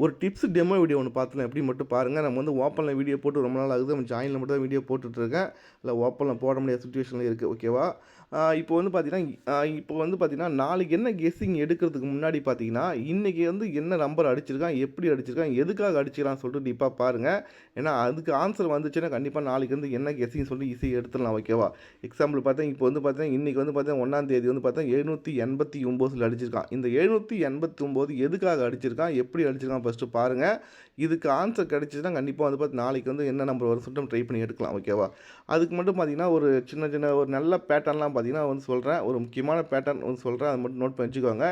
ஒரு tips demo video ஒன்று பார்த்தேன் எப்படி மட்டும் பாருங்கள். நம்ம வந்து ஓப்பனில் வீடியோ போட்டு ரொம்ப நாள் ஆகுது. நம்ம ஜாயினில் மட்டும் தான் வீடியோ போட்டுட்ருக்கேன். இல்லை ஓப்பனில் போட முடியாத சுச்சுவேஷனில் இருக்குது. ஓகேவா? இப்போ வந்து பார்த்தீங்கன்னா நாளைக்கு என்ன கெஸ்ஸிங் எடுக்கிறதுக்கு முன்னாடி பார்த்தீங்கன்னா, இன்றைக்கி வந்து என்ன நம்பர் அடிச்சிருக்கான், எப்படி அடிச்சிருக்கான், எதுக்காக அடிச்சிருக்கான்னு சொல்லிட்டு டீப்பாக பாருங்கள். ஏன்னா அதுக்கு ஆன்சர் வந்துச்சுன்னா கண்டிப்பாக நாளைக்கு வந்து என்ன கெஸ்ஸிங் சொல்லி ஈஸியாக எடுத்துடலாம். ஓகேவா? எக்ஸாம்பிள் பார்த்தா இப்போ வந்து பார்த்தீங்கன்னா இன்றைக்கி வந்து பார்த்தீங்கன்னா 1ஆம் தேதி வந்து பார்த்தா 789 அடிச்சிருக்கான். இந்த 789 எதுக்காக அடிச்சிருக்கான், எப்படி அடிச்சிருக்கான் ஃபஸ்ட்டு பாருங்கள். இதுக்கு ஆன்சர் கிடைச்சிச்சுன்னா கண்டிப்பாக வந்து பார்த்து நாளைக்கு வந்து என்ன நம்பர் வரும்னு சொல்லிட்டு நம்ம ட்ரை பண்ணி எடுக்கலாம். ஓகேவா? அதுக்கு மட்டும் பார்த்தீங்கன்னா ஒரு சின்ன சின்ன ஒரு நல்ல பேட்டர்ன்லாம் பார்த்தீங்கன்னா வந்து சொல்கிறேன். ஒரு முக்கியமான பேட்டர்ன் வந்து சொல்கிறேன். அதை மட்டும் நோட் பண்ணி வச்சுக்கோங்க.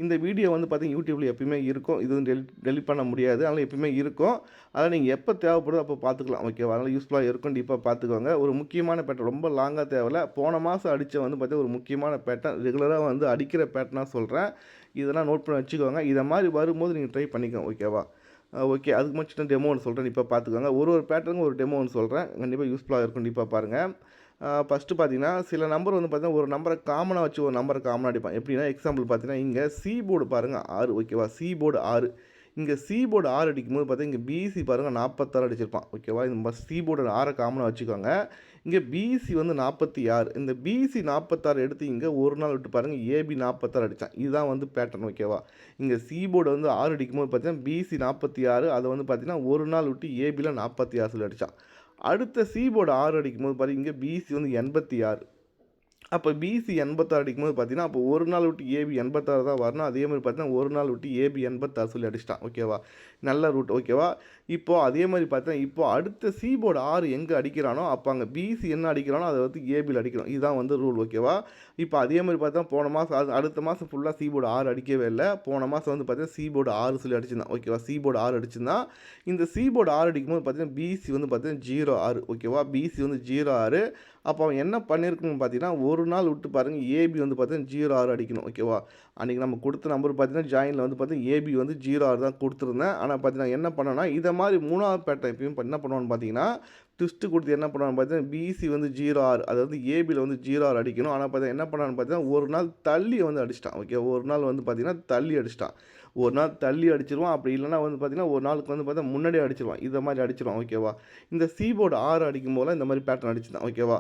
இந்த வீடியோ வந்து பார்த்தீங்கன்னா யூடியூப்பில் எப்பயுமே இருக்கும். இது வந்து டெலிட் பண்ண முடியாது. அதனால் எப்பயுமே இருக்கும். அதை நீங்கள் எப்போ தேவைப்படுதோ அப்போ பார்த்துக்கலாம். ஓகேவா? அதனால் யூஸ்ஃபுல்லாக இருக்கும். டீப்பாக பார்த்துக்கோங்க. ஒரு முக்கியமான பேட்டர்ன் ரொம்ப லாங்காக தேவையில்ல. போன மாதம் அடித்த வந்து பார்த்தீங்கன்னா ஒரு முக்கியமான பேட்டர்ன் ரெகுலராக வந்து அடிக்கிற பேட்டர்னாக சொல்கிறேன். இதெல்லாம் நோட் பண்ணி வச்சுக்கோங்க. இதை மாதிரி வரும்போது நீங்கள் ட்ரை பண்ணிக்கோங்க. ஓகேவா? ஓகே. அதுக்கு மட்டும் சின்ன டெமோ ஒன்று சொல்கிறேன். இப்போ பார்த்துக்கோங்க. ஒரு பேட்டர்னுக்கும் ஒரு டெமோ ஒன்று சொல்கிறேன். கண்டிப்பாக யூஸ்ஃபுல்லாக இருக்கும். கண்டிப்பாக பாருங்கள். ஃபஸ்ட்டு பார்த்தீங்கன்னா சில நம்பர் வந்து பார்த்தீங்கன்னா ஒரு நம்பரை காமனாக வச்சு ஒரு நம்பரை காமனாக அடிப்பான். எப்படின்னா எக்ஸாம்பிள் பார்த்தீங்கன்னா இங்கே சி போர்டு பாருங்கள் 6. ஓகேவா? C board 6. இங்கே சி போர்டு 6 அடிக்கும்போது பார்த்தீங்கன்னா இங்கே பிசி பாருங்கள் 46 அடிச்சிருப்பான். ஓகேவா? இந்த சி போர்டு 6 காமனாக வச்சுக்கோங்க. இங்கே பிசி வந்து 46. இந்த பிசி 46 எடுத்து இங்கே ஒரு நாள் விட்டு பாருங்கள் ஏபி 46 அடித்தான். இதுதான் வந்து பேட்டர்ன். ஓகேவா? இங்கே சி போர்டு வந்து 6 அடிக்கும்போது பார்த்தீங்கன்னா பிசி 46 அதை வந்து பார்த்தீங்கன்னா ஒரு நாள் விட்டு ஏபியில் 46 சொல்லி அடித்தான். அடுத்த சி போர்டு 6 அடிக்கும்போது பாருங்கள் இங்கே பிசி வந்து 86. அப்போ பிசி 86 அடிக்கும்போது பார்த்தீங்கன்னா, அப்போ ஒரு நாள் விட்டு ஏபி 86 தான் வரணும். அதே மாதிரி பார்த்தீங்கன்னா, ஒரு நாள் விட்டு ஏபி 86 சொல்லி அடிச்சிட்டான். ஓகேவா? நல்ல ரூட். ஓகேவா? இப்போது அதே மாதிரி பார்த்தீங்கன்னா, இப்போ அடுத்த சி போர்டு 6 எங்கே அடிக்கிறானோ, அப்போ அங்கே பிசி என்ன அடிக்கிறானோ அதை வந்து ஏபியில் அடிக்கணும். இதுதான் வந்து ரூல். ஓகேவா? இப்போ அதே மாதிரி பார்த்தா போன மாதம் அடுத்த மாதம் ஃபுல்லாக சி போர்டு 6 அடிக்கவே இல்லை. போன மாதம் வந்து பார்த்தீங்கன்னா, சி போர்டு 6 சொல்லி அடிச்சிருந்தான். ஓகேவா? C board 6 அடிச்சிருந்தான். இந்த சி போர்டு 6 அடிக்கும்போது பார்த்தீங்கன்னா, பிசி வந்து பார்த்தீங்கன்னா 06. ஓகேவா? பிசி வந்து 06. அப்போ அவன் என்ன பண்ணியிருக்கணும்னு பார்த்தீங்கன்னா, ஒரு நாள் விட்டு பாருங்கள் ஏபி வந்து பார்த்தீங்கன்னா 06 அடிக்கணும். ஓகேவா? அன்றைக்கி நம்ம கொடுத்த நம்பர் பார்த்தீங்கன்னா ஜாயினில் வந்து பார்த்தீங்கன்னா ஏபி வந்து 06 தான் கொடுத்துருந்தேன். ஆனால் பார்த்தீங்கன்னா என்ன பண்ணேன்னா, இதை மாதிரி 3வது பேட்டர்ன் எப்பயும் என்ன பண்ணுவான்னு பார்த்தீங்கன்னா, ட்விஸ்ட்டு கொடுத்து என்ன பண்ணுவான்னு பார்த்தீங்கன்னா பிசி வந்து 06 அதாவது ஏபியில் வந்து 06 அடிக்கணும். ஆனால் பார்த்தீங்கன்னா என்ன பண்ணான்னு பார்த்தீங்கன்னா ஒரு நாள் தள்ளி வந்து அடிச்சிட்டான். ஓகே, ஒரு நாள் வந்து பார்த்தீங்கன்னா தள்ளி அடிச்சிட்டான். ஒரு நாள் தள்ளி அடிச்சிருவான். அப்படி இல்லைனா வந்து பார்த்தீங்கன்னா ஒரு நாளுக்கு வந்து பார்த்தா முன்னாடியே அடிச்சிருவான். இதை மாதிரி அடிச்சிருவான். ஓகேவா? இந்த சி போர்டு 6 அடிக்கும் போதெல்லாம் இந்த மாதிரி பேட்டர்ன் அடிச்சுதான். ஓகேவா?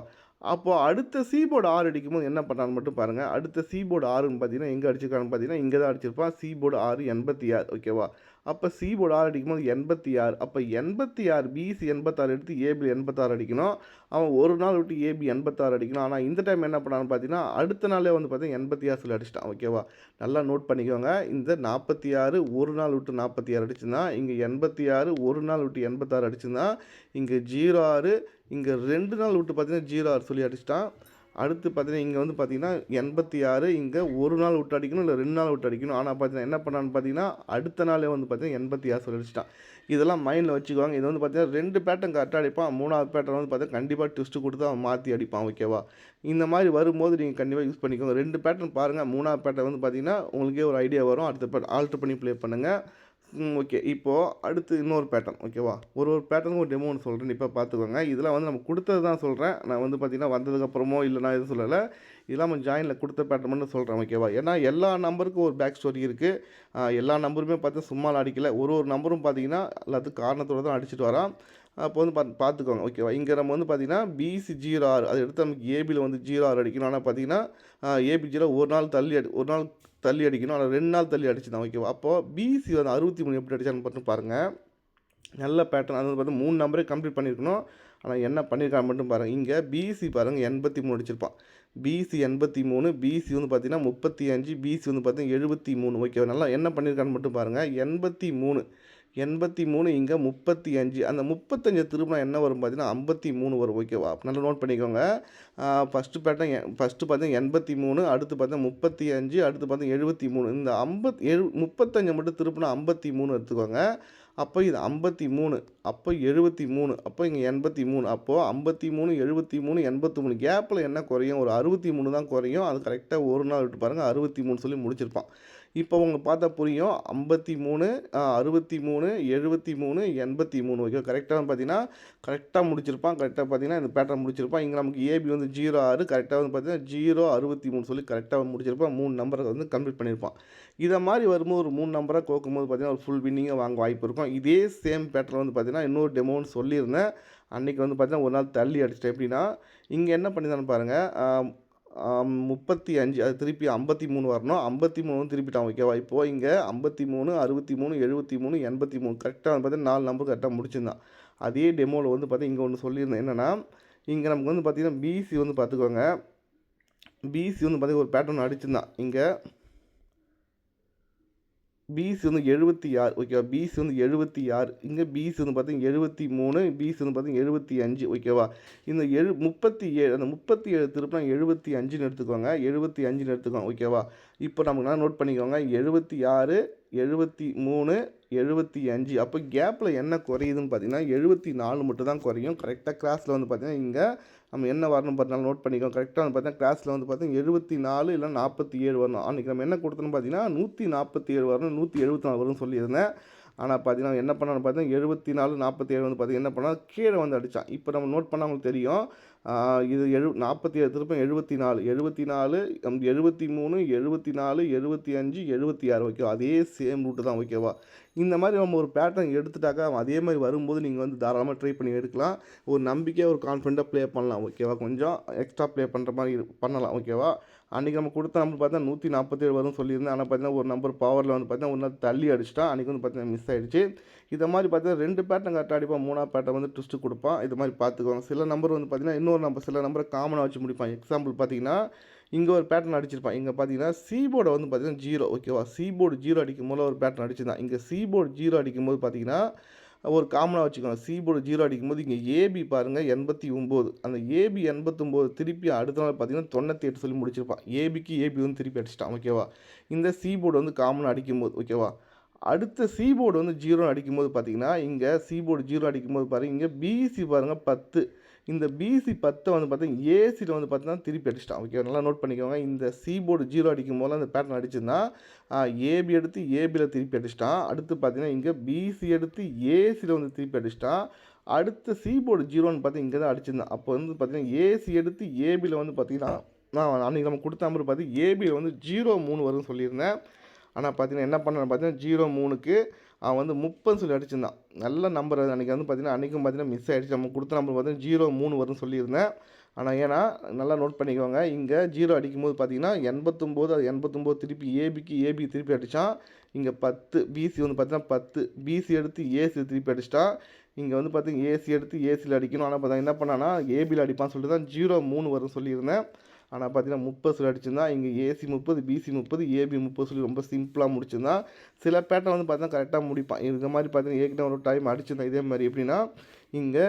அப்போ அடுத்த சி போர்டு 6 அடிக்கும்போது என்ன பண்ணான்னு மட்டும் பாருங்கள். அடுத்த சி போர்டு 6ன்னு பார்த்தீங்கன்னா எங்கே அடிச்சிருக்கான்னு பார்த்தீங்கன்னா இங்கே தான் அடிச்சிருப்பான். C board 6 86. ஓகேவா? அப்போ சி போர்டு 6 அடிக்கும்போது 86. அப்போ 86 பிசி 86 எடுத்து ஏபி 86 அடிக்கணும். அவன் ஒரு நாள் விட்டு ஏபி 86 அடிக்கணும். ஆனால் இந்த டைம் என்ன பண்ணான்னு பார்த்தீங்கன்னா அடுத்த நாளே வந்து பார்த்தீங்கன்னா 86 சொல்லி அடிச்சிட்டான். ஓகேவா? நல்லா நோட் பண்ணிக்கோங்க. இந்த 46 ஒரு நாள் விட்டு 46 அடிச்சுருந்தான். இங்கே 86 ஒரு நாள் விட்டு 86 அடிச்சுருந்தான். இங்கே 06 இங்கே 2 நாள் விட்டு பார்த்தீங்கன்னா 06 சொல்லி அடிச்சிட்டான். அடுத்து பார்த்தீங்கன்னா இங்கே வந்து பார்த்தீங்கன்னா 86 இங்கே ஒரு நாள் விட்டு அடிக்கணும், இல்லை 2 நாள் விட்டு அடிக்கணும். ஆனால் பார்த்தீங்கன்னா என்ன பண்ணான்னு பார்த்தீங்கன்னா அடுத்த நாளே வந்து பார்த்தீங்கன்னா 86 சொல்லி அடிச்சிட்டான். இதெல்லாம் மைண்டில் வச்சுக்குவாங்க. இது வந்து பார்த்தீங்கன்னா 2 பேட்டர்ன் கரெக்டாக அடிப்பான். 3வது பேட்டர்ன் வந்து பார்த்தீங்கன்னா கண்டிப்பாக ட்விஸ்ட்டு கொடுத்து அவன் மாற்றி அடிப்பான். ஓகேவா? இந்த மாதிரி வரும்போது நீங்கள் கண்டிப்பாக யூஸ் பண்ணிக்கோங்க. 2 பேட்டர்ன் பாருங்கள். 3வது பேட்டர்ன் வந்து பார்த்தீங்கன்னா உங்களுக்கே ஒரு ஐடியா வரும். அடுத்த பேட்டர்ன் ஆல்ட்ரு பண்ணி ப்ளே பண்ணுங்கள். ஓகே. இப்போது அடுத்து இன்னொரு பேட்டர்ன். ஓகேவா? ஒரு பேட்டர்னுக்கு ஒரு டெமோ ஒன்று சொல்கிறேன். இப்போ பார்த்துக்கோங்க. இதெல்லாம் வந்து நம்ம கொடுத்தது தான் சொல்கிறேன். நான் வந்து பார்த்தீங்கன்னா வந்ததுக்கப்புறமோ இல்லை நான் எதுவும் சொல்லலை. இதெல்லாம் நம்ம ஜாயினில் கொடுத்த பேட்டர்ன் மட்டும் சொல்கிறேன். ஓகேவா? ஏன்னா எல்லா நம்பருக்கும் ஒரு பேக் ஸ்டோரி இருக்குது. எல்லா நம்பருமே பார்த்தா சும்மாலாம் அடிக்கல. ஒரு நம்பரும் பார்த்தீங்கன்னா எல்லாத்துக்கும் காரணத்தோடு தான் அடிச்சுட்டு வரான். அப்போ வந்து பார்த்துக்கோங்க. ஓகேவா? இங்கே நம்ம வந்து பார்த்தீங்கன்னா பிசி 06 அதை எடுத்து நமக்கு ஏபியில் வந்து 06 அடிக்கணும். ஆனால் பார்த்தீங்கன்னா ஏபி 0 ஒரு நாள் தள்ளி அடிக்கணும். ஆனால் 2 நாள் தள்ளி அடிச்சுதான். ஓகேவா? அப்போது பிசி வந்து 63 எப்படி அடிச்சான்னு மட்டும் பாருங்கள். நல்ல பேட்டர்ன். அது வந்து பார்த்தா 3 நம்பரே கம்ப்ளீட் பண்ணியிருக்கணும். ஆனால் என்ன பண்ணியிருக்கான்னு மட்டும் பாருங்கள். இங்கே பிசி பாருங்கள் 83 அடிச்சிருப்பான். பிசி 83, பிசி வந்து பார்த்தீங்கன்னா 35, பிசி வந்து பார்த்தீங்கன்னா 73. ஓகேவா? நல்லா என்ன பண்ணியிருக்கான்னு மட்டும் பாருங்கள். 83 இங்கே 35. அந்த 35 திரும்பினா என்ன வரும் பார்த்தீங்கன்னா 53 வரும். ஓகேவா? நல்லா நோட் பண்ணிக்கோங்க. ஃபஸ்ட்டு பார்த்தீங்கன்னா 83, அடுத்து பார்த்தீங்கன்னா 35, அடுத்து பார்த்தீங்கன்னா 73. இந்த 35 மட்டும் திருப்பினா 53 எடுத்துக்கோங்க. அப்போ இது 53, அப்போ 73, அப்போ இங்கே 83, அப்போது 53, 73, 83 கேப்பில் என்ன குறையும்? ஒரு 63 தான் குறையும். அது கரெக்டாக ஒரு நாள் விட்டு பாருங்கள், 63 சொல்லி முடிச்சிருப்பான். இப்போ உங்களுக்கு பார்த்தா புரியும். 53, 63, 73, 83 ஓகே. கரெக்டாக பார்த்தீங்கன்னா கரெக்டாக முடிச்சிருப்பான். கரெக்டாக பார்த்தீங்கன்னா இந்த பேட்டர்ன் முடிச்சிருப்பான். இங்கே நமக்கு ஏபி வந்து 06, கரெக்டாக வந்து பார்த்தீங்கன்னா 063 சொல்லி கரெக்டாக முடிச்சிருப்பான். 3 நம்பரை வந்து கம்ப்ளீட் பண்ணியிருப்பான். இதை மாதிரி வரும்போது ஒரு 3 நம்பராக கோக்கும்போது பார்த்தீங்கன்னா ஒரு ஃபுல் வின்னிங்காக வாங்க வாய்ப்பு இருக்கும். இதே சேம் பேட்டர்ன் வந்து பார்த்தீங்கன்னா இன்னொரு டெமோன்னு சொல்லியிருந்தேன். அன்றைக்கி வந்து பார்த்தீங்கன்னா ஒரு நாள் தள்ளி அடிச்சிட்டேன். எப்படின்னா இங்கே என்ன பண்ணியிருந்தான்னு பாருங்கள், 35 அது திருப்பி 53 வரணும். 53 வந்து திருப்பிட்டான் ஓகேவா. இப்போது இங்கே 53, 63, 73, 83 கரெக்டாக வந்து பார்த்தீங்கன்னா 4 நம்பர் கரெக்டாக முடிச்சிருந்தான். அதே டெமோவில் வந்து பார்த்தீங்கன்னா இங்கே ஒன்று சொல்லியிருந்தேன். என்னென்னா இங்கே நமக்கு வந்து பார்த்திங்கன்னா பிசி வந்து பார்த்துக்கோங்க. பிசி வந்து பார்த்திங்கன்னா ஒரு பேட்டர்ன் அடிச்சிருந்தான். இங்கே பிசி வந்து 76 ஓகேவா. பிசி வந்து 76, இங்கே பிசி வந்து பார்த்தீங்கன்னா 73, பிசி வந்து பார்த்தீங்கன்னா 75 ஓகேவா. இந்த 37 அந்த 37 திருப்பினா 75ன்னு எடுத்துக்கோங்க, 75ன்னு எடுத்துக்கோங்க ஓகேவா. இப்போ நமக்கு நான் நோட் பண்ணிக்கோங்க 76, 73, 75. அப்போ கேப்பில் என்ன குறையுதுன்னு பார்த்தீங்கன்னா 74 மட்டும் தான் குறையும். கரெக்டாக கிராஸில் வந்து பார்த்தீங்கன்னா இங்கே நம்ம என்ன வரணும் பார்த்தாலும் நோட் பண்ணிக்கோங்க. கரெக்டாக வந்து பார்த்தீங்கன்னா கிளாஸில் வந்து பார்த்தீங்கன்னா 74 இல்லை 47 வரணும். அன்றைக்கி நம்ம என்ன கொடுத்தோன்னு பார்த்தீங்கன்னா 147 வரணும், 174 வரும்னு சொல்லியிருந்தேன். ஆனால் பார்த்தீங்கன்னா என்ன பண்ணான்னு பார்த்தீங்கன்னா 74, 47 வந்து பார்த்தீங்கன்னா என்ன பண்ணால் கீழே வந்து அடித்தான். இப்போ நம்ம நோட் பண்ணால் உங்களுக்கு தெரியும். இது 47 திருப்பம் 74, 74, 73, 74, 75, 76 ஓகேவா. அதே சேம் ரூட்டு தான் ஓகேவா. இந்த மாதிரி நம்ம ஒரு பேட்டர்ன் எடுத்துட்டாக்கா அதே மாதிரி வரும்போது நீங்கள் வந்து தாராளமாக ட்ரை பண்ணி எடுக்கலாம். ஒரு நம்பிக்கையாக ஒரு கான்ஃபிடென்ட்டாக ப்ளே பண்ணலாம் ஓகேவா. கொஞ்சம் எக்ஸ்ட்ரா ப்ளே பண்ணுற மாதிரி பண்ணலாம் ஓகேவா. அன்றைக்கி நம்ம கொடுத்த நம்பர் பார்த்தா 147 வரும்னு சொல்லியிருந்தேன். ஆனால் பார்த்தீங்கன்னா ஒரு நம்பர் பவரில் வந்து பார்த்தீங்கன்னா ஒரு நாள் தள்ளி அடிச்சிட்டான். அன்றைக்கி வந்து பார்த்தீங்கன்னா மிஸ் ஆகிடுச்சு. இதை மாதிரி பார்த்தீங்கன்னா 2 பேட்டர்ன் கரெக்டாக அடிப்பான், 3ஆவது பேட்டர்ன் வந்து ட்விஸ்ட்டு கொடுப்பான். இது மாதிரி பார்த்துக்குவாங்க. சில நம்பர் வந்து பார்த்தீங்கன்னா இன்னொரு நம்பர் சில நம்பரை காமனாக வச்சு முடிப்பான். எக்ஸாம்பிள் பார்த்தீங்கன்னா இங்கே ஒரு பேட்டர்ன் அடிச்சிருப்பான். இங்கே பார்த்தீங்கன்னா சீபோர்டை வந்து பார்த்தீங்கன்னா 0 ஓகேவா. சீபோர்டு 0 அடிக்கும் போது ஒரு பேட்டர்ன் அடிச்சிருந்தான். இங்கே சீபோர்டு 0 அடிக்கும்போது பார்த்தீங்கன்னா ஒரு காமனாக வச்சுக்கோங்க. சீபோர்டு 0 அடிக்கும்போது இங்கே ஏபி பாருங்கள் 89, அந்த ஏபி 89 திருப்பி அடுத்த நாள் பார்த்தீங்கன்னா 98 சொல்லி முடிச்சிருப்பான். ஏபிக்கு ஏபி வந்து திருப்பி அடிச்சிட்டான் ஓகேவா. இந்த சீபோர்டு வந்து காமனாக அடிக்கும்போது ஓகேவா. அடுத்த சீபோர்டு வந்து 0 அடிக்கும்போது பார்த்தீங்கன்னா இங்கே சீபோர்டு 0 அடிக்கும்போது பாருங்கள் இங்கே பிசி பாருங்கள் 10, இந்த பிசி 10 வந்து பார்த்தீங்கன்னா ஏசியில் வந்து பார்த்தீங்கன்னா திருப்பி அடிச்சிட்டான் ஓகே. நல்லா நோட் பண்ணிக்கோங்க. இந்த சீபோர்டு 0 அடிக்கும் போது அந்த பேட்டர்ன் அடிச்சிருந்தா ஏபி எடுத்து ஏபியில் திருப்பி அடிச்சிட்டான். அடுத்து பார்த்தீங்கன்னா இங்கே பிசி எடுத்து ஏசியில் வந்து திருப்பி அடிச்சிட்டான். அடுத்த சீபோர்டு 0ன்னு பார்த்து இங்கே தான் அடிச்சிருந்தான். அப்போ வந்து பார்த்தீங்கன்னா ஏசி எடுத்து ஏபியில் வந்து பார்த்தீங்கன்னா நான் அன்றைக்கி நம்ம கொடுத்த நம்பர் பார்த்து ஏபியில் வந்து 03 வரும்னு சொல்லியிருந்தேன். ஆனால் பார்த்தீங்கன்னா என்ன பண்ணேன்னு பார்த்தீங்கன்னா 03க்கு அவன் வந்து 30 சொல்லி அடிச்சிருந்தான். நல்ல நம்பர் அது. அன்றைக்கி வந்து பார்த்தீங்கன்னா அன்றைக்கும் பார்த்தீங்கன்னா மிஸ் ஆகிடுச்சு. நம்ம கொடுத்த நம்பர் பார்த்தீங்கன்னா 03 வரும்னு சொல்லியிருந்தேன். ஆனால் ஏன்னா நல்லா நோட் பண்ணிக்கோங்க. இங்கே 0 அடிக்கும்போது பார்த்தீங்கன்னா 89, அது 89 திருப்பி ஏபிக்கு ஏபி திருப்பி அடித்தான். இங்கே 10 பிசி வந்து பார்த்தீங்கன்னா 10 பிசி எடுத்து ஏசி திருப்பி அடிச்சிட்டான். இங்கே வந்து பார்த்தீங்கன்னா ஏசி எடுத்து ஏசியில் அடிக்கணும். ஆனால் பார்த்தா என்ன பண்ணான்னா ஏபியில் அடிப்பான்னு சொல்லிட்டு தான் 03 வரும்னு சொல்லியிருந்தேன். ஆனால் பார்த்தீங்கன்னா 30 சொல்லி அடிச்சிருந்தான். இங்கே ஏசி 30, பிசி 30, ஏபி 30 சொல்லி ரொம்ப சிம்பிளாக முடிச்சிருந்தான். சில பேட்டர்ன் வந்து பார்த்தீங்கன்னா கரெக்டாக முடிப்பான். இந்த மாதிரி பார்த்தீங்கன்னா ஏற்கனவே ஒரு டைம் அடிச்சிருந்தேன் இதே மாதிரி. எப்படின்னா இங்கே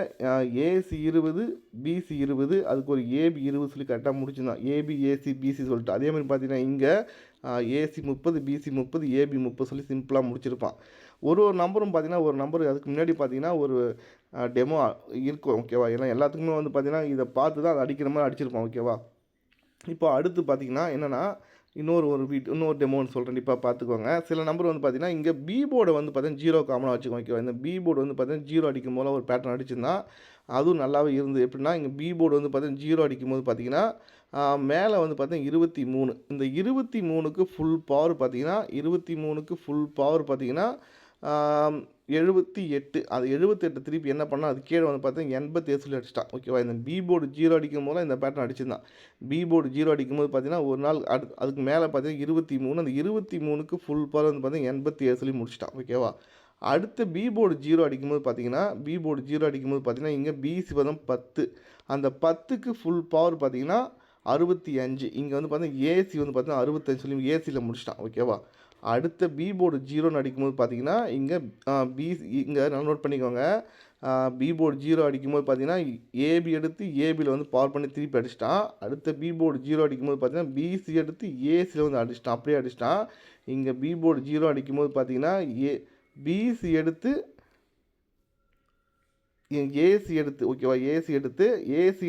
ஏசி 20, பிசி 20, அதுக்கு ஒரு ஏபி 20 சொல்லி கரெக்டாக முடிச்சிருந்தான். ஏபி ஏசி பிசி சொல்லிட்டு. அதே மாதிரி பார்த்தீங்கன்னா இங்கே ஏசி 30, பிசி 30, ஏபி 30 சொல்லி சிம்பிளாக முடிச்சிருப்பான். ஒரு நம்பரும் பார்த்தீங்கன்னா ஒரு நம்பர் அதுக்கு முன்னாடி பார்த்தீங்கன்னா ஒரு டெமோ இருக்கும் ஓகேவா. ஏன்னா எல்லாத்துக்குமே வந்து பார்த்தீங்கன்னா இதை பார்த்து தான் அதை அடிக்கிற மாதிரி அடிச்சிருப்பான் ஓகேவா. இப்போ அடுத்து பார்த்தீங்கன்னா என்னென்னா இன்னொரு டெமோன்னு சொல்கிறேன். இப்போ பார்த்துக்கோங்க. சில நம்பர் வந்து பார்த்தீங்கன்னா இங்கே பி போர்டை வந்து பார்த்தீங்கன்னா 0 காமனாக வச்சுக்கோங்க ஓகேவா. இந்த பி போர்டு வந்து பார்த்தீங்கன்னா 0 அடிக்கும் போது ஒரு பேட்டர்ன் அடிச்சிருந்தா அதுவும் நல்லாவே இருந்தது. எப்படின்னா இங்கே பி போர்டு வந்து பார்த்தீங்கன்னா 0 அடிக்கும்போது பார்த்தீங்கன்னா மேலே வந்து பார்த்தீங்கன்னா 23, இந்த 23க்கு ஃபுல் பவர் பார்த்தீங்கன்னா 23க்கு ஃபுல் பவர் பார்த்தீங்கன்னா 78, அது 78 திருப்பி என்ன பண்ணால் அது கீழே வந்து பார்த்தீங்கன்னா 87 சொல்லி அடிச்சிட்டான் ஓகேவா. இந்த பி போர்டு 0 அடிக்கும் போது இந்த பேட்டர்ன் அடிச்சிருந்தான். பி போர்டு 0 அடிக்கும்போது பார்த்தீங்கன்னா ஒரு நாள் அதுக்கு மேலே பார்த்தீங்கன்னா 23, அந்த 23க்கு ஃபுல் பவர் வந்து பார்த்தீங்கன்னா 87 சொல்லி முடிச்சிட்டான் ஓகேவா. அடுத்து பி போர்டு 0 அடிக்கும்போது பார்த்தீங்கன்னா இங்கே பிசி வந்து 10, அந்த 10க்கு ஃபுல் பவர் பார்த்தீங்கன்னா 65, இங்கே வந்து பார்த்தீங்கன்னா ஏசி வந்து பார்த்தீங்கன்னா 65 சொல்லி ஏசியில் முடிச்சிட்டான் ஓகேவா. அடுத்த பி போர்டு 0ன்னு அடிக்கும்போது பார்த்தீங்கன்னா இங்கே இங்கே நல்லா நோட் பண்ணிக்கோங்க. பி போர்டு 0 அடிக்கும்போது பார்த்தீங்கன்னா ஏபி எடுத்து ஏபியில் வந்து பவர் பண்ணி திருப்பி அடிச்சிட்டான். அடுத்த பி போர்டு 0 அடிக்கும்போது பார்த்தீங்கன்னா பிசி எடுத்து ஏசியில் வந்து அப்படியே அடிச்சிட்டான். இங்கே பி போர்டு 0 அடிக்கும்போது பார்த்தீங்கன்னா பிசி எடுத்து ஏசி எடுத்து ஓகேவா, ஏசி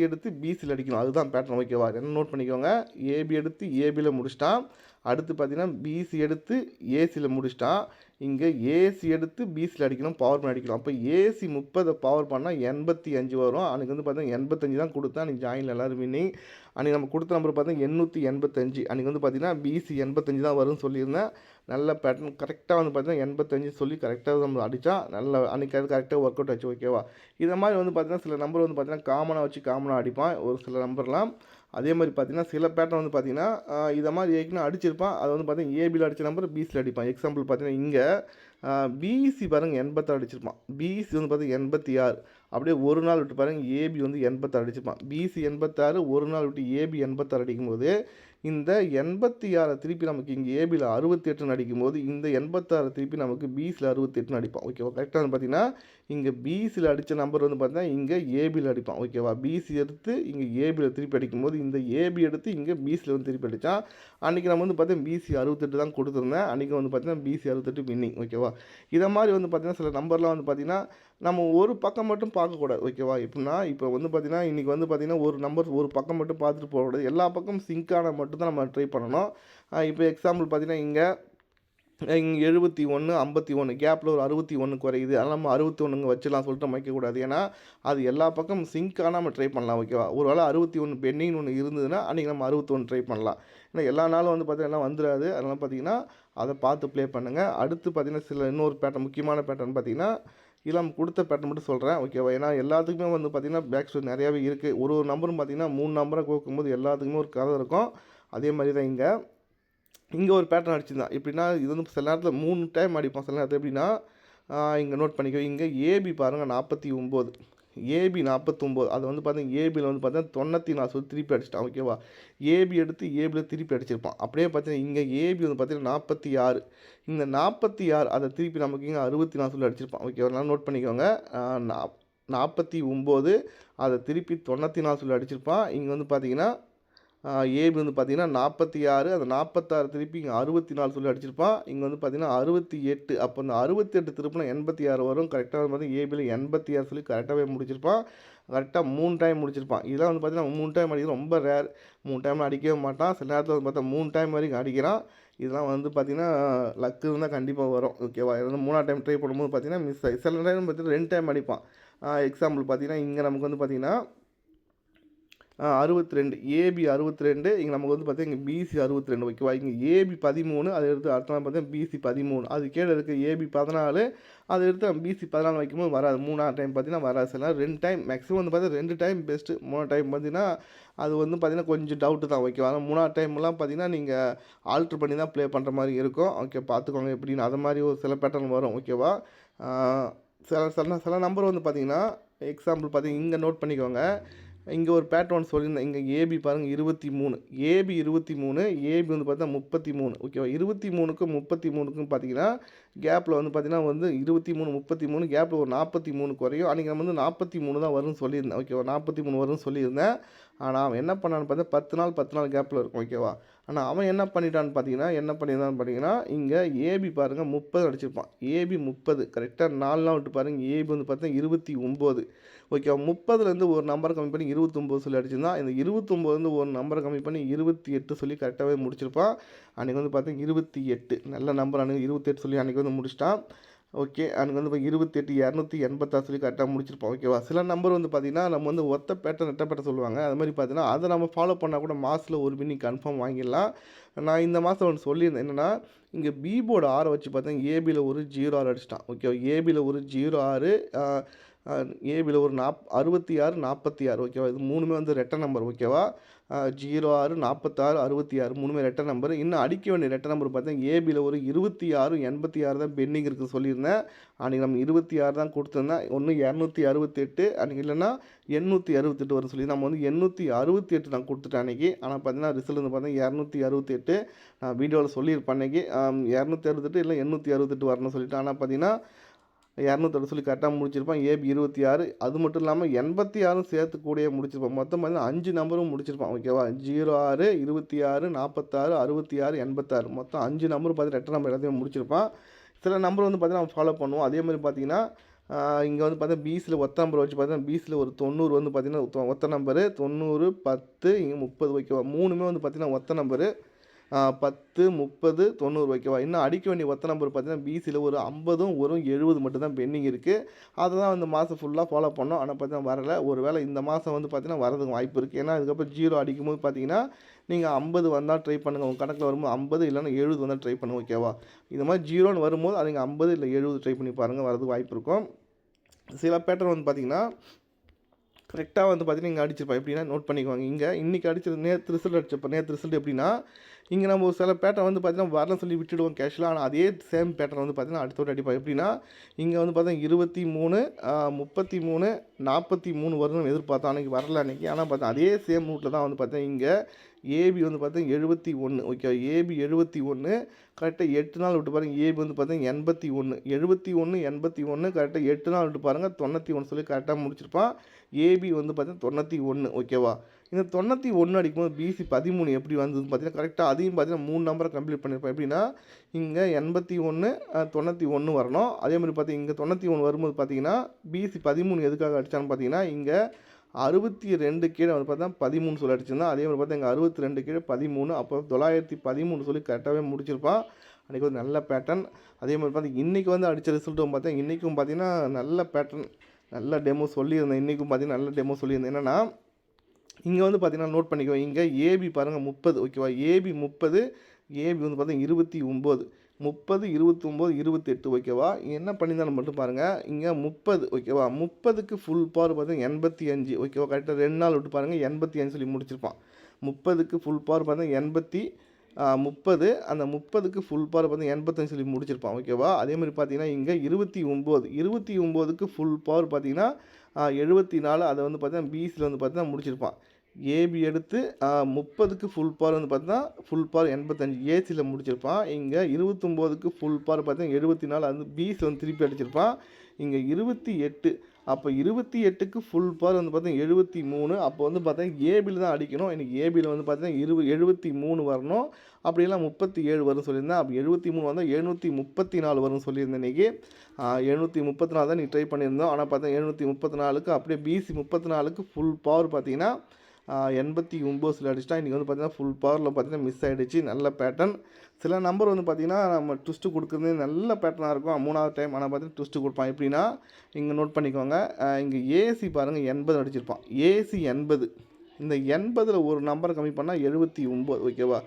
எடுத்து பிசியில் அடிக்கணும். அதுதான் பேட்டர்ன் ஓகேவா. என்ன நோட் பண்ணிக்கோங்க. ஏபி எடுத்து ஏபியில் முடிச்சிட்டான். அடுத்து பார்த்தீங்கன்னா பிசி எடுத்து ஏசியில் முடிச்சிட்டான். இங்கே ஏசி எடுத்து பிசியில் அடிக்கணும், பவர் பண்ணி அடிக்கணும். அப்போ ஏசி 30 பவர் பண்ணால் 85 வரும். அன்றைக்கி வந்து பார்த்தீங்கன்னா 85 தான் கொடுத்தேன். அன்றைக்கி ஜாயினில் எல்லோரும் வின்னிங். அன்றைக்கி நம்ம கொடுத்த நம்பர் பார்த்தீங்கன்னா 885. அன்றைக்கி வந்து பார்த்தீங்கன்னா பிசி 85 தான் வரும்னு சொல்லியிருந்தேன். நல்ல பேட்டர்ன் கரெக்டாக வந்து பார்த்தீங்கன்னா 85 சொல்லி கரெக்டாக நம்ம அடித்தா நல்ல அன்றைக்கி அது கரெக்டாக ஒர்க் அவுட் ஆச்சு ஓகேவா. இதை மாதிரி வந்து பார்த்தீங்கன்னா சில நம்பர் வந்து பார்த்தீங்கன்னா காமனாக வச்சு காமனாக அடிப்பான் ஒரு சில நம்பர்லாம். அதே மாதிரி பார்த்தீங்கன்னா சில பேட்டர்ன் வந்து பார்த்தீங்கன்னா இதை மாதிரி ஏற்கனவே அடிச்சிருப்பான். அது வந்து பார்த்தீங்கன்னா ஏபியில் அடித்த நம்பர் பிசியில் அடிப்பான். எக்ஸாம்பிள் பார்த்தீங்கன்னா இங்கே பிசி பாருங்கள் 86 அடிச்சிருப்பான். பிசி வந்து பார்த்தீங்கன்னா 86. அப்படியே ஒரு நாள் விட்டு பாருங்கள் ஏபி வந்து 86 அடிச்சிருப்பான். பிசி 86 ஒரு நாள் விட்டு ஏபி 86 அடிக்கும்போது இந்த 86 திருப்பி நமக்கு இங்கே ஏபியில் 68 அடிக்கும்போது இந்த 86 திருப்பி நமக்கு பிசியில் 68 அடிப்பான் ஓகேவா. கரெக்டாக வந்து பார்த்தீங்கன்னா இங்கே பிசியில் அடித்த நம்பர் வந்து பார்த்தீங்கன்னா இங்கே ஏபியில் அடிப்பான் ஓகேவா. பிசி எடுத்து இங்கே ஏபியில் திருப்பி அடிக்கும்போது இந்த ஏபி எடுத்து இங்கே பிசியில் வந்து திருப்பி அடித்தான். அன்றைக்கி நம்ம வந்து பார்த்தீங்கன்னா பிசி 68 தான் கொடுத்துருந்தேன். அன்றைக்கி வந்து பார்த்தீங்கன்னா பிசி 68 வின்னிங் ஓகேவா. இதை மாதிரி வந்து பார்த்தீங்கன்னா சில நம்பர்லாம் வந்து பார்த்தீங்கன்னா நம்ம ஒரு பக்கம் மட்டும் பார்க்கக்கூடாது ஓகேவா. எப்படின்னா இப்போ வந்து பார்த்தீங்கன்னா இன்றைக்கி வந்து பார்த்தீங்கன்னா ஒரு நம்பர் ஒரு பக்கம் மட்டும் பார்த்துட்டு போகக்கூடாது. எல்லா பக்கம் சிங்கான மட்டும் தான் நம்ம ட்ரை பண்ணணும். இப்போ எக்ஸாம்பிள் பார்த்தீங்கன்னா இங்கே 71 51 கேப்பில் ஒரு 61 குறையுது. அதனால் நம்ம 61 வச்சிடலாம் சொல்லிட்டு நம்ம வைக்கக்கூடாது. ஏன்னா அது எல்லா பக்கம் சிங்காக நம்ம ட்ரை பண்ணலாம் ஓகேவா. ஒரு வேளை 61 பெண்டிங்னு ஒன்று இருந்ததுன்னா அன்றைக்கி நம்ம 61 ட்ரை பண்ணலாம். ஏன்னா எல்லா நாளும் வந்து பார்த்தீங்கன்னா வந்துடாது. அதனால் பார்த்தீங்கன்னா அதை பார்த்து ப்ளே பண்ணுங்கள். அடுத்து பார்த்தீங்கன்னா சில இன்னொரு பேட்டர்ன் முக்கியமான பேட்டர்ன் பார்த்தீங்கன்னா இதில் நம்ம கொடுத்த பேட்டர்ன் மட்டும் சொல்கிறேன் ஓகேவா. ஏன்னா எல்லாத்துக்குமே வந்து பார்த்திங்கன்னா பேக் ஸ்டோரி நிறையாவே இருக்குது. ஒரு நம்பரும் பார்த்திங்கன்னா 3 நம்பரை கோக்கும்போது எல்லாத்துக்குமே ஒரு கதை இருக்கும். அதே மாதிரி தான் இங்கே ஒரு பேட்டர்ன் அடிச்சிருந்தான். எப்படின்னா இது வந்து சில நேரத்தில் 3 டைம் அடிப்போம். சில நேரத்தில் எப்படின்னா இங்கே நோட் பண்ணிக்கோ. இங்கே ஏபி பாருங்கள் 49, ஏபி 49. அது வந்து பார்த்தீங்கன்னா ஏபியில் வந்து பார்த்தீங்கன்னா 94 சொல்லி திருப்பி அடிச்சிட்டான் ஓகேவா. ஏபி எடுத்து ஏபியில் திருப்பி அடிச்சிருப்பான். அப்படியே பார்த்தீங்கன்னா இங்கே ஏபி வந்து பார்த்தீங்கன்னா 46, இந்த 46 அதை திருப்பி நமக்கு இங்கே 64 சொல்லி அடிச்சிருப்பான் ஓகேவா. நல்லா நோட் பண்ணிக்கோங்க. 49 அதை திருப்பி 94 சொல்லி அடிச்சிருப்பான். இங்கே வந்து பார்த்தீங்கன்னா ஏபி வந்து பார்த்தீங்கன்னா 46, அந்த 46 திருப்பி இங்கே 64 சொல்லி அடிச்சிருப்பான். இங்கே வந்து பார்த்தீங்கன்னா 68. அப்போ இந்த 68 திருப்பினா 86 வரும். கரெக்டாக வந்து பார்த்தீங்கன்னா ஏபியில் 86 சொல்லி கரெக்டாகவே முடிச்சிருப்பான். கரெக்டாக 3 டைம் முடிச்சிருப்பான். இதெல்லாம் வந்து பார்த்தீங்கன்னா 3 டைம் அடிக்கிறது ரொம்ப ரேர். 3 டைம் அடிக்கவே மாட்டான். சில நேரத்தில் வந்து பார்த்தா 3 டைம் வரைக்கும் அடிக்கிறான். இதெல்லாம் வந்து பார்த்தீங்கன்னா லக்கு இருந்தால் கண்டிப்பாக வரும் ஓகேவா. இது வந்து 3ஆம் டைம் ட்ரை பண்ணும்போது பார்த்தீங்கன்னா மிஸ் ஆகி சில டைம் பார்த்தீங்கன்னா 2 டைம் அடிப்பான். எக்ஸாம்பிள் பார்த்தீங்கன்னா இங்கே நமக்கு வந்து பார்த்தீங்கன்னா 62 ஏபி 62. இங்கே நமக்கு வந்து பார்த்தீங்கன்னா இங்கே பிசி 62 ஓகேவா. இங்கே ஏபி 13, அதை எடுத்து அடுத்த நாள் பார்த்தீங்கன்னா பிசி 13. அது கீழே இருக்குது ஏபி 14, அதை எடுத்து நம்ம பிசி 14 வைக்கும்போது வராது. 3ஆம் டைம் பார்த்தீங்கன்னா வராது. சில 2 டைம் மேக்ஸிமம் வந்து பார்த்தீங்கன்னா 2 டைம் பெஸ்ட்டு. 3ஆம் டைம் பார்த்தீங்கன்னா அது வந்து பார்த்தீங்கன்னா கொஞ்சம் டவுட்டு தான் ஓகேவா. ஆனால் 3ஆம் டைம்லாம் பார்த்தீங்கன்னா நீங்கள் ஆல்ட்ரு பண்ணி தான் ப்ளே பண்ணுற மாதிரி இருக்கும் ஓகே. பார்த்துக்கோங்க எப்படின்னு. அது மாதிரி ஒரு சில பேட்டர்ன் வரும் ஓகேவா. சில நம்பர் வந்து பார்த்தீங்கன்னா எக்ஸாம்பிள் பார்த்தீங்கன்னா இங்கே நோட் பண்ணிக்கோங்க. இங்கே ஒரு பேட்டர்ன் சொல்லியிருந்தேன். இங்கே ஏபி பாருங்கள் 23, ஏபி 23, ஏபி வந்து பார்த்தா 33 ஓகேவா. 23க்கும் 33க்கும் பார்த்தீங்கன்னா கேப்பில் வந்து பார்த்தீங்கன்னா வந்து 23 33 கேப்பில் ஒரு 43 குறையும். அன்றைக்கி நம்ம வந்து 43 தான் வரும்னு சொல்லியிருந்தேன் ஓகேவா. 43 வரும்னு சொல்லியிருந்தேன். ஆனால் அவன் என்ன பண்ணான்னு பார்த்தா 10 நாள் கேப்பில் இருக்கும் ஓகேவா. ஆனால் அவன் என்ன பண்ணிட்டான்னு பார்த்தீங்கன்னா இங்கே ஏபி பாருங்கள் 30 அடிச்சிருப்பான். ஏபி 30 கரெக்டாக 4 நாள் விட்டு பாருங்கள். ஏபி வந்து பார்த்தா 29 ஓகேவா. 30லேருந்து ஒரு நம்பரை கம்மி பண்ணி 29 சொல்லி அடிச்சிருந்தான். இந்த 29லேருந்து ஒரு நம்பரை கம்மி பண்ணி 28 சொல்லி கரெக்டாகவே முடிச்சிருப்பான். அன்றைக்கி வந்து பார்த்தீங்கன்னா 28 நல்ல நம்பர். அன்றைக்கி 28 சொல்லி அன்றைக்கி வந்து முடிச்சிட்டான் ஓகே. அன்றைக்கி வந்து 28 286 சொல்லி கரெக்டாக முடிச்சிருப்போம் ஓகேவா. சில நம்பர் வந்து பார்த்திங்கன்னா நம்ம வந்து ஒத்த பேட்டர்ன் ரெட்டை பேட்டர்ன் சொல்லுவாங்க. அது மாதிரி பார்த்தீங்கன்னா அதை நம்ம ஃபாலோ பண்ணால் கூட மாதத்தில் ஒரு வின்னிங் கன்ஃபார்ம் வாங்கிடலாம். நான் இந்த மாதம் ஒன்று சொல்லியிருந்தேன். என்னென்னா இங்கே பி போர்டு 6 வச்சு பார்த்தீங்கன்னா ஏபியில் ஒரு 06 அடிச்சிட்டான் ஓகேவா. ஏபியில் ஒரு 06, ஏபியில் ஒரு 66 46 ஓகேவா. இது மூணுமே வந்து ரெட்டை நம்பர் ஓகேவா. 06 46 66 மூணுமே ரெட்டை நம்பர். இன்னும் அடிக்க வேண்டிய ரெட்டை நம்பர் பார்த்தீங்கன்னா ஏபியில் ஒரு 26 86 தான் பெண்டிங் இருக்குது சொல்லியிருந்தேன். அன்றைக்கி நம்ம 26 தான் கொடுத்துருந்தேன். ஒன்று 268 அன்றைக்கி இல்லைன்னா 868 வரும் சொல்லி நம்ம வந்து 868 நான் கொடுத்துட்டேன் அன்றைக்கி. ஆனால் பார்த்தீங்கன்னா ரிசல்ட் வந்து பார்த்தீங்கன்னா 268 நான் வீடியோவில் சொல்லியிருப்பேன் அன்றைக்கி. 268 இல்லை 868 வரணும்னு சொல்லிவிட்டேன். ஆனால் பார்த்தீங்கன்னா 206 சொல்லி கரெக்டாக முடிச்சிருப்பான். ஏபி 26, அது மட்டும் இல்லாமல் 86 சேர்த்து கூடயே முடிச்சிருப்பான். மொத்தம் பார்த்தீங்கன்னா 5 நம்பரும் முடிச்சிருப்பான் ஓகேவா. 06 26 46 66 86 மொத்தம் 5 நம்பர் பார்த்து ரெட்டை நம்பர் எல்லாத்தையும் முடிச்சிருப்பான். சில நம்பர் வந்து பார்த்தீங்கன்னா நம்ம ஃபாலோ பண்ணுவோம். அதே மாதிரி பார்த்தீங்கன்னா இங்கே வந்து பார்த்தா பிசியில் ஒத்த நம்பர் வச்சு பார்த்தீங்கன்னா பிசியில் ஒரு 90 வந்து பார்த்தீங்கன்னா ஒத்த நம்பரு 90, 10 இங்கே 30 ஓகேவா. 3மே வந்து பார்த்தீங்கன்னா ஒத்த நம்பரு. 10, 30, 90 ஓகேவா. இன்னும் அடிக்க வேண்டிய ஒத்த நம்பர் பார்த்தீங்கன்னா பிசியில் ஒரு 50ம் ஒரு 70 மட்டும் தான் பெண்டிங் இருக்குது. அதை தான் இந்த மாதம் ஃபுல்லாக ஃபாலோ பண்ணோம். ஆனால் பார்த்தீங்கன்னா வரல. ஒரு வேளை இந்த மாதம் வந்து பார்த்தீங்கன்னா வரதுக்கு வாய்ப்பு இருக்குது. ஏன்னா அதுக்கப்புறம் 0 அடிக்கும்போது பார்த்தீங்கன்னா நீங்கள் 50 வந்தால் ட்ரை பண்ணுங்கள். உங்கள் கணக்கில் வரும்போது 50 இல்லைன்னா 70 வந்தால் ட்ரை பண்ணுங்கள் ஓகேவா. இந்த மாதிரி 0ன்னு வரும்போது அது நீங்கள் 50 இல்லை 70 ட்ரை பண்ணி பாருங்கள், வரதுக்கு வாய்ப்பு இருக்கும். சில பேட்டர்ன் வந்து பார்த்தீங்கன்னா கரெக்டாக வந்து பார்த்தீங்கன்னா இங்கே அடிச்சிருப்பேன். எப்படின்னா நோட் பண்ணிக்குவாங்க. இன்றைக்கி அடிச்சது நேற்று ரிசல்ட் அடிச்சிருப்பேன். நேற்று ரிசல்ட் எப்படின்னா இங்கே நம்ம ஒரு சில பேட்டர்ன் வந்து பார்த்தீங்கன்னா வரலன்னு சொல்லி விட்டுடுவோம் கேஷுவலாக. ஆனால் அதே சேம் பேட்டர்ன் வந்து பார்த்தீங்கன்னா அடுத்தோடு அடிப்பேன். எப்படின்னா இங்கே வந்து பார்த்தீங்கன்னா 23, 33, 43 வரும்னு எதிர்பார்த்தோம். அன்றைக்கி வரல அன்றைக்கி. ஆனால் பார்த்தா அதே சேம் ரூட்டில் தான் வந்து பார்த்தீங்கன்னா இங்கே ஏபி வந்து பார்த்தீங்கன்னா 71 ஓகே. ஏபி 71 கரெக்டாக 8 நாள் விட்டு பாருங்கள். ஏபி வந்து பார்த்தீங்கன்னா 81, 71, 81 கரெக்டாக 8 நாள் விட்டு பாருங்கள் 91 சொல்லி கரெக்டாக முடிச்சிருப்பான். ஏபி வந்து பார்த்தீங்கன்னா 91 ஓகேவா. இந்த 91 அடிக்கும்போது பிசி 13 எப்படி வந்ததுன்னு பார்த்தீங்கன்னா கரெக்டாக அதையும் பார்த்தீங்கன்னா 3 நம்பரை கம்ப்ளீட் பண்ணியிருப்பேன். எப்படின்னா இங்கே 81, 91 வரணும். அதே மாதிரி பார்த்தீங்கன்னா இங்கே 91 வரும்போது பார்த்தீங்கன்னா பிசி 13 எதுக்காக அடித்தான்னு பார்த்தீங்கன்னா இங்கே 62 கீழே வந்து பார்த்தா 13 சொல்லி அடிச்சிருந்தான். அதே மாதிரி பார்த்தா இங்கே 62 கீழே 13, அப்போ 913 சொல்லி கரெக்டாகவே முடிச்சிருப்பான். அன்றைக்கி ஒரு நல்ல பேட்டர்ன். அதே மாதிரி பார்த்தா இன்றைக்கி வந்து அடித்த ரிசல்ட்டும் பார்த்தா இன்றைக்கும் பார்த்தீங்கன்னா நல்ல பேட்டர்ன், நல்ல டெமோ சொல்லியிருந்தேன். இன்றைக்கும் பார்த்தீங்கன்னா நல்ல டெமோ சொல்லியிருந்தேன். என்னென்னா இங்கே வந்து பார்த்தீங்கன்னா நோட் பண்ணிக்குவோம். இங்கே ஏபி பாருங்கள் 30 ஓகேவா. ஏபி 30, ஏபி வந்து பார்த்தீங்கன்னா 29, 30, 29, 28 ஓகேவா. என்ன பண்ணியிருந்தாலும் மட்டும் பாருங்கள். இங்கே 30 ஓகேவா. 30க்கு ஃபுல் பவர் பார்த்தீங்கன்னா 85 ஓகேவா. கரெக்டாக 2 நாள் விட்டு பாருங்கள் 85 சொல்லி முடிச்சிருப்பான். 30க்கு ஃபுல் பவர் பார்த்தீங்கன்னா 30, அந்த 30க்கு ஃபுல் பவர் பார்த்தீங்கன்னா 85 சொல்லி முடிச்சிருப்பான் ஓகேவா. அதே மாதிரி பார்த்தீங்கன்னா இங்கே 29, 29க்கு ஃபுல் பவர் பார்த்தீங்கன்னா 74, அதை வந்து பார்த்தீங்கன்னா பிசியில் வந்து பார்த்தீங்கன்னா முடிச்சிருப்பான். ஏபி எடுத்து 30க்கு ஃபுல் பவர் வந்து பார்த்தீங்கன்னா ஃபுல் பவர் 85 ஏசியில் முடிச்சிருப்பான். இங்கே 29க்கு ஃபுல் பவர் பார்த்தீங்கன்னா 74, அது பிசியில் வந்து திருப்பி அடிச்சிருப்பான். இங்கே 28, அப்போ 28க்கு ஃபுல் பவர் வந்து பார்த்தீங்கன்னா 73, அப்போ வந்து பார்த்தீங்கன்னா ஏபியில் தான் அடிக்கணும். இன்றைக்கி ஏபியில் வந்து பார்த்தீங்கன்னா 73 வரணும். அப்படியெல்லாம் 37 வரும்னு சொல்லியிருந்தேன். அப்போ 73 வந்தால் 734 வரும்னு சொல்லியிருந்தேன். இன்றைக்கி 734 தான் நீ ட்ரை பண்ணியிருந்தோம். ஆனால் பார்த்தா 734க்கு அப்படியே பிசி 34க்கு ஃபுல் பவர் பார்த்தீங்கன்னா 89 சொல்லி அடிச்சிட்டா. இன்றைக்கி வந்து பார்த்தீங்கன்னா ஃபுல் பவரில் பார்த்தீங்கன்னா மிஸ் ஆகிடுச்சு. நல்ல பேட்டர்ன். சில நம்பர் வந்து பார்த்திங்கன்னா நம்ம ட்விஸ்ட்டு கொடுக்குறது நல்ல பேட்டர்னாக இருக்கும். 3வது டைம் ஆனால் பார்த்தீங்கன்னா ட்விஸ்ட்டு கொடுப்பான். எப்படின்னா இங்கே நோட் பண்ணிக்கோங்க. இங்கே ஏசி பாருங்கள் 80 அடிச்சிருப்பான். ஏசி 80. இந்த 80ல் ஒரு நம்பரை கம்மி பண்ணால் 79 ஓகேவா.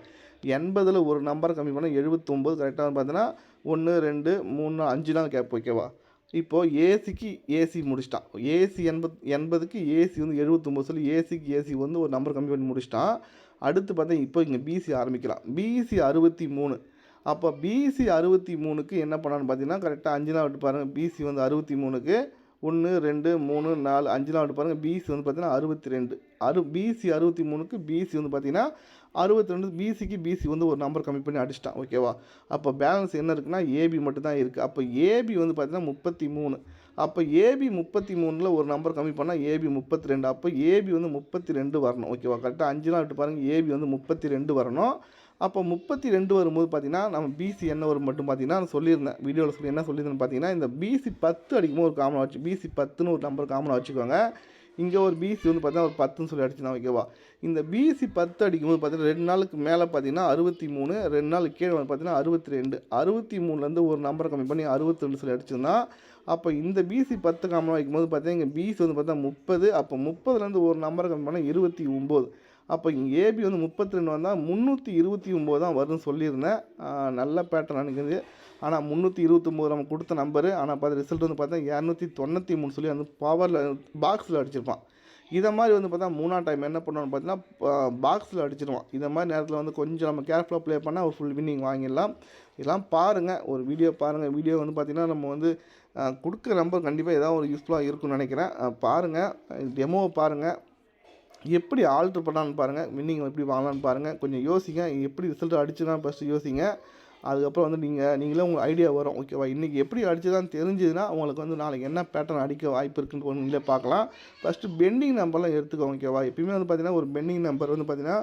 80ல் ஒரு நம்பரை கம்மி பண்ணால் 79 கரெக்டாக வந்து பார்த்தீங்கன்னா 1, 2, 3, 5 நாள் கேப் ஓகேவா. இப்போது ஏசிக்கு ஏசி முடிச்சிட்டான். ஏசி 80க்கு ஏசி வந்து 79 சொல்லி ஏசி வந்து ஒரு நம்பர் கம்மி பண்ணி முடிச்சிட்டான். அடுத்து பார்த்தா இப்போ இங்கே பிசி ஆரம்பிக்கலாம். பிசி 63. அப்போ பிசி 63க்கு என்ன பண்ணான்னு பார்த்தீங்கன்னா கரெக்டாக 5 நாள் விட்டு பாருங்கள். பிசி வந்து 63க்கு 1, 2, 3, 4, 5 நாள் விட்டு பாருங்கள். பிசி வந்து பார்த்தீங்கன்னா 62. பிசி 63க்கு பிசி வந்து பார்த்தீங்கன்னா 62. பிசிக்கு பிசி வந்து ஒரு நம்பர் கம்மி பண்ணி அடிச்சிட்டான் ஓகேவா. அப்போ பேலன்ஸ் என்ன இருக்குன்னா ஏபி மட்டும் தான் இருக்குது. அப்போ ஏபி வந்து பார்த்தீங்கன்னா 33. அப்போ ஏபி 33ல் ஒரு நம்பர் கம்மி பண்ணால் ஏபி 32. அப்போ ஏபி வந்து 32 வரணும் ஓகேவா. கரெக்டாக 5 நாள் விட்டு பாருங்கள். ஏபி வந்து 32 வரணும். அப்போ 32 வரும்போது பார்த்தீங்கன்னா நம்ம பிசி என்ன வரும் மட்டும் பார்த்தீங்கன்னா நான் சொல்லியிருந்தேன் வீடியோவில் சொல்லி என்ன சொல்லியிருந்தேன்னு பார்த்தீங்கன்னா இந்த பிசி 10 அடிக்கும்போது ஒரு காமனாக வச்சு பிசி 10ன்னு ஒரு நம்பர் காமனாக வச்சுக்கோங்க. இங்கே ஒரு பிசி வந்து பார்த்தீங்கன்னா ஒரு 10ன்னு சொல்லி அடிச்சுதான் ஓகேவா. இந்த பிசி 10 அடிக்கும்போது பார்த்தீங்கன்னா 2 நாளுக்கு மேலே பார்த்தீங்கன்னா 63, 2 நாளுக்கு கீழே வந்து பார்த்தீங்கன்னா 62, 63லேருந்து ஒரு நம்பரை கம்மி பண்ணி 62 சொல்லி அடிச்சிருந்தான். அப்போ இந்த பிசி 10 காமனாக வைக்கும்போது பார்த்தீங்கன்னா இங்கே பிசி வந்து பார்த்தா 30, அப்போ 30லேருந்து ஒரு நம்பரை கம்மி பண்ணால் 29. அப்போ இங்கே ஏபி வந்து 32 வந்தால் 329 தான் வரும்னு சொல்லியிருந்தேன். நல்ல பேட்டர்ன் நினைக்கிறது. ஆனால் 329 நம்ம கொடுத்த நம்பரு. ஆனால் பார்த்து ரிசல்ட் வந்து பார்த்தா 293 சொல்லி அந்த பவரில் பாக்ஸில் அடிச்சிருப்பான். இதை மாதிரி வந்து பார்த்தா 3ஆம் டைம் என்ன பண்ணுவோன்னு பார்த்தீங்கன்னா பாக்ஸில் அடிச்சிடுவான். இதை மாதிரி நேரத்தில் வந்து கொஞ்சம் நம்ம கேர்ஃபுல்லாக ப்ளே பண்ணால் ஒரு ஃபுல் வின்னிங் வாங்கிடலாம். இதெல்லாம் பாருங்கள், ஒரு வீடியோ பாருங்கள். வீடியோ வந்து பார்த்திங்கன்னா நம்ம வந்து கொடுக்குற நம்பர் கண்டிப்பாக ஏதாவது ஒரு யூஸ்ஃபுல்லாக இருக்குன்னு நினைக்கிறேன். பாருங்கள், டெமோவை பாருங்கள், எப்படி ஆல்ட்ரு பண்ணலான்னு பாருங்கள், வின்னிங் எப்படி வாங்கலான்னு பாருங்கள். கொஞ்சம் யோசிங்க, எப்படி ரிசல்ட் அடிச்சுதான் ஃபஸ்ட்டு யோசிங்க. அதுக்கப்புறம் வந்து நீங்களே உங்களுக்கு ஐடியா வரும். ஓகேவா? இன்றைக்கி எப்படி அடிச்சதான்னு தெரிஞ்சுதுன்னா உங்களுக்கு வந்து நாளைக்கு என்ன பேட்டர்ன் அடிக்க வாய்ப்பு இருக்குன்னு நீங்களே பார்க்கலாம். ஃபஸ்ட்டு பெண்டிங் நம்பர்லாம் எடுத்துக்கோங்க. ஓகேவா? எப்பயுமே வந்து பார்த்தீங்கன்னா ஒரு பெண்டிங் நம்பர் வந்து பார்த்தீங்கன்னா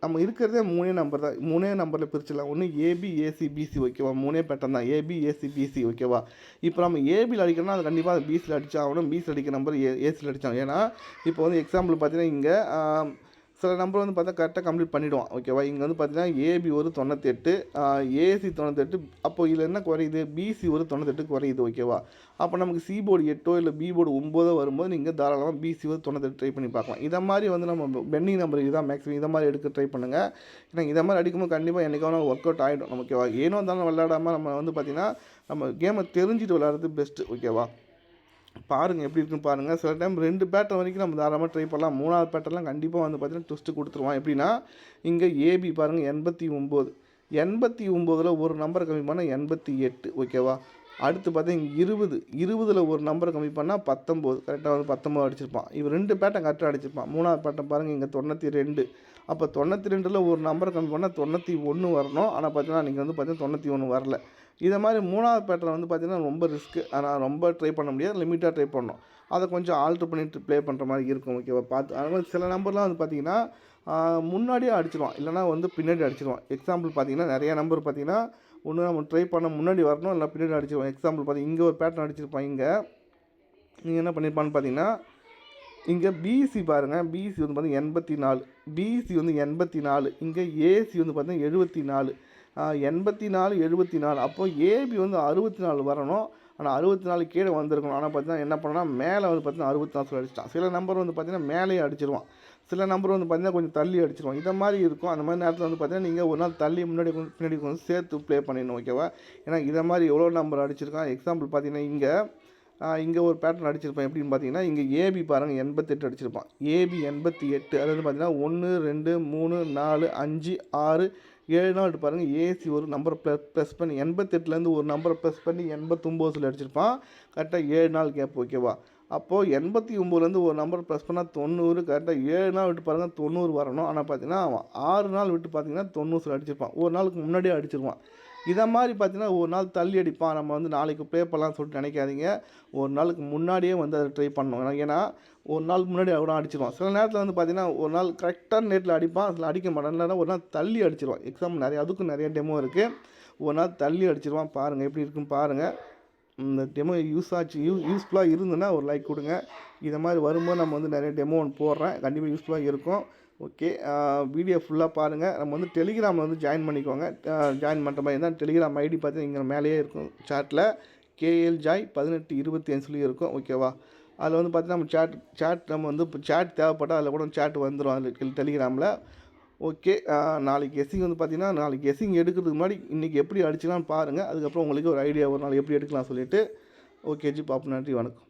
நம்ம இருக்கிறதே 3 நம்பர் தான். 3 நம்பரில் பிரிச்சிடலாம். ஒன்று ஏபி, ஏசி, பிசி. ஓகேவா? 3 பேட்டர்ன் தான். AB, AC, BC. ஓகேவா? இப்போ நம்ம ஏபியில் அடிக்கணும்னா அது கண்டிப்பாக அது பிசியில் அடிச்சாகணும். பிசியில் அடிக்கிற நம்பர் ஏசியில் அடிச்சாகணும். ஏன்னா இப்போ வந்து எக்ஸாம்பிள் பார்த்தீங்கன்னா இங்கே சில நம்பர் வந்து பார்த்தா கரெக்டாக கம்ப்ளீட் பண்ணிவிடுவான். ஓகேவா? இங்கே வந்து பார்த்தீங்கன்னா ஏபி ஒரு 98, ஏசி 98. அப்போ இதில் என்ன குறையுது? பிசி ஒரு 98 குறையுது. ஓகேவா? அப்போ நமக்கு சி போர்டு 8 இல்லை பி போர்டு 9 வரும்போது நீங்கள் தாராளமாக பிசி ஒரு 98 ட்ரை பண்ணி பார்க்கலாம். இதை மாதிரி வந்து நம்ம பெண்டிங் நம்பர் இதுதான் மேக்ஸிமம் இதை மாதிரி எடுக்க ட்ரை பண்ணுங்கள். ஏன்னா இதை மாதிரி அடிக்கும்போது கண்டிப்பாக என்றைக்காவது ஒர்க் அவுட் ஆகிடும். ஓகேவா? ஏனோ இருந்தாலும் விளையாடாமல் நம்ம வந்து பார்த்திங்கன்னா நம்ம கேமை தெரிஞ்சுட்டு விளையாடுறது பெஸ்ட்டு. ஓகேவா? பாருங்கள் எப்படி இருக்குன்னு பாருங்கள். சில டைம் 2 பேட்டர்ன் வரைக்கும் நம்ம தாராளமாக ட்ரை பண்ணலாம். 3வது பேட்டர்லாம் கண்டிப்பாக வந்து பார்த்தீங்கன்னா ட்விஸ்ட்டு கொடுத்துருவான். எப்படின்னா இங்கே ஏபி பாருங்கள் 89. 89ல் ஒரு நம்பரை கம்மி பண்ணால் 88. ஓகேவா? அடுத்து பார்த்தீங்கன்னா 20ல் ஒரு நம்பரை கம்மி பண்ணால் 19. கரெக்டாக வந்து 19 அடிச்சிருப்பான். இவன் 2 பேட்டர்ன் கரெக்டாக அடிச்சிருப்பான். 3வது பேட்டர்ன் பாருங்கள் இங்கே 92. அப்போ 92ல் ஒரு நம்பரை கம்மி பண்ணால் 91 வரணும். ஆனால் பார்த்தீங்கன்னா நீங்கள் வந்து பார்த்தீங்கன்னா 91 வரல. இதை மாதிரி 3வது பேட்டர்ன் வந்து பார்த்திங்கன்னா ரொம்ப ரிஸ்க்கு. ஆனால் ரொம்ப ட்ரை பண்ண முடியாது. லிமிட்டாக ட்ரை பண்ணணும். அதை கொஞ்சம் ஆல்ட்ரு பண்ணிட்டு ப்ளே பண்ணுற மாதிரி இருக்கும். ஓகேவா? பார்த்து அது மாதிரி சில நம்பர்லாம் வந்து பார்த்திங்கன்னா முன்னாடியே அடிச்சிடுவான். இல்லைனா வந்து பின்னாடி அடிச்சிடுவான். எக்ஸாம்பிள் பார்த்திங்கன்னா நிறைய நம்பர் பார்த்திங்கன்னா ஒன்று நம்ம ட்ரை பண்ண முன்னாடி வரணும், இல்லை பின்னாடி அடிச்சிடுவான். எக்ஸாம்பிள் பார்த்திங்கன்னா இங்கே ஒரு பேட்டர்ன் அடிச்சிருப்பான். இங்கே நீங்கள் என்ன பண்ணியிருப்பான்னு பார்த்தீங்கன்னா இங்கே பிசி பாருங்கள். பிசி வந்து பார்த்திங்கன்னா 84. பிசி வந்து 84. இங்கே ஏசி வந்து பார்த்திங்கன்னா 74. 84, 74. அப்போ ஏபி வந்து 64 வரணும். ஆனால் 64 கீழே வந்திருக்கணும். ஆனால் பார்த்தீங்கன்னா என்ன பண்ணனா மேலே வந்து பார்த்தீங்கன்னா 64 அடிச்சிட்டான். சில நம்பர் வந்து பார்த்தீங்கன்னா மேலேயே அடிச்சிருவான். சில நம்பர் வந்து பார்த்தீங்கன்னா கொஞ்சம் தள்ளி அடிச்சிருவான். இதை மாதிரி இருக்கும். அந்த மாதிரி நேரத்தில் வந்து பார்த்தீங்கன்னா நீங்கள் ஒரு நாள் தள்ளி முன்னாடி பின்னாடி கொஞ்சம் சேர்த்து ப்ளே பண்ணிடணும். ஓகேவா? ஏன்னா இதை மாதிரி எவ்வளோ நம்பர் அடிச்சிருக்கான். எக்ஸாம்பிள் பார்த்தீங்கன்னா இங்கே ஒரு பேட்டர்ன் அடிச்சிருப்பான். எப்படின்னு பார்த்தீங்கன்னா இங்கே ஏபி பாருங்கள் 88 அடிச்சிருப்பான். ஏபி 88. அது வந்து பார்த்தீங்கன்னா 1, 2, 3, 4, 5, 6, 7 நாள் பாருங்கள். ஏசி ஒரு நம்பரை ப்ளஸ் பண்ணி 88லேருந்து ஒரு நம்பரை ப்ளஸ் பண்ணி 89 அடிச்சிருப்பான். கரெக்டாக 7 நாள் கேப். ஓகேவா? அப்போது 89லேருந்து ஒரு நம்பர் ப்ளஸ் பண்ணால் 90. கரெக்டாக 7 நாள் விட்டு பாருங்கள் 90 வரணும். ஆனால் பார்த்தீங்கன்னா அவன் 6 நாள் விட்டு பார்த்தீங்கன்னா 90 அடிச்சிருப்பான். ஒரு நாளுக்கு முன்னாடியே அடிச்சிருவான். இதை மாதிரி பார்த்தீங்கன்னா ஒரு நாள் தள்ளி அடிப்பான். நம்ம வந்து நாளைக்கு ப்ளே பண்ணலாம்னு சொல்லிட்டு நினைக்காதீங்க. ஒரு நாளுக்கு முன்னாடியே வந்து அதை ட்ரை பண்ணணும். ஏன்னா ஒரு நாள் முன்னாடி கூட அடிச்சிடுவான். சில நேரத்தில் வந்து பார்த்தீங்கன்னா ஒரு நாள் கரெக்டான நேரத்தில் அடிப்பான். அதில் அடிக்க மாட்டான். இல்லைன்னா ஒரு நாள் தள்ளி அடிச்சிடுவான். எக்ஸாம் அதுக்கும் நிறைய டெமோ இருக்குது. ஒரு நாள் தள்ளி அடிச்சிடுவான். பாருங்கள் எப்படி இருக்குன்னு பாருங்கள். இந்த டெமோ யூஸ்ஃபுல்லாக இருந்ததுன்னா ஒரு லைக் கொடுங்க. இதை மாதிரி வரும்போது நம்ம வந்து நிறைய டெமோ ஒன்று போடுறேன். கண்டிப்பாக யூஸ்ஃபுல்லாக இருக்கும். ஓகே, வீடியோ ஃபுல்லாக பாருங்கள். நம்ம வந்து டெலிகிராமில் வந்து ஜாயின் பண்ணிக்கோங்க. ஜாயின் பண்ணுற மாதிரி இருந்தால் டெலிகிராம் ஐடி பார்த்து இங்கே மேலேயே இருக்கும் சாட்டில் KLJoy 1825 சொல்லி இருக்கும். ஓகேவா? அதில் வந்து பார்த்தீங்கன்னா நம்ம சேட் நம்ம வந்து இப்போ சேட் தேவைப்பட்டால் அதில் கூட சேட் வந்துடும் அதில் டெலிகிராமில். ஓகே, நாளைக்கு கெஸ்ஸிங் வந்து பார்த்தீங்கன்னா நாளைக்கு கெஸ்ஸிங் எடுக்கிறதுக்கு முன்னாடி இன்றைக்கி எப்படி அடிச்சுக்கலாம்னு பாருங்கள். அதுக்கப்புறம் உங்களுக்கு ஒரு ஐடியா ஒரு நாள் எப்படி எடுக்கலாம் சொல்லிவிட்டு. ஓகே ஜி பாப்பு, நன்றி, வணக்கம்.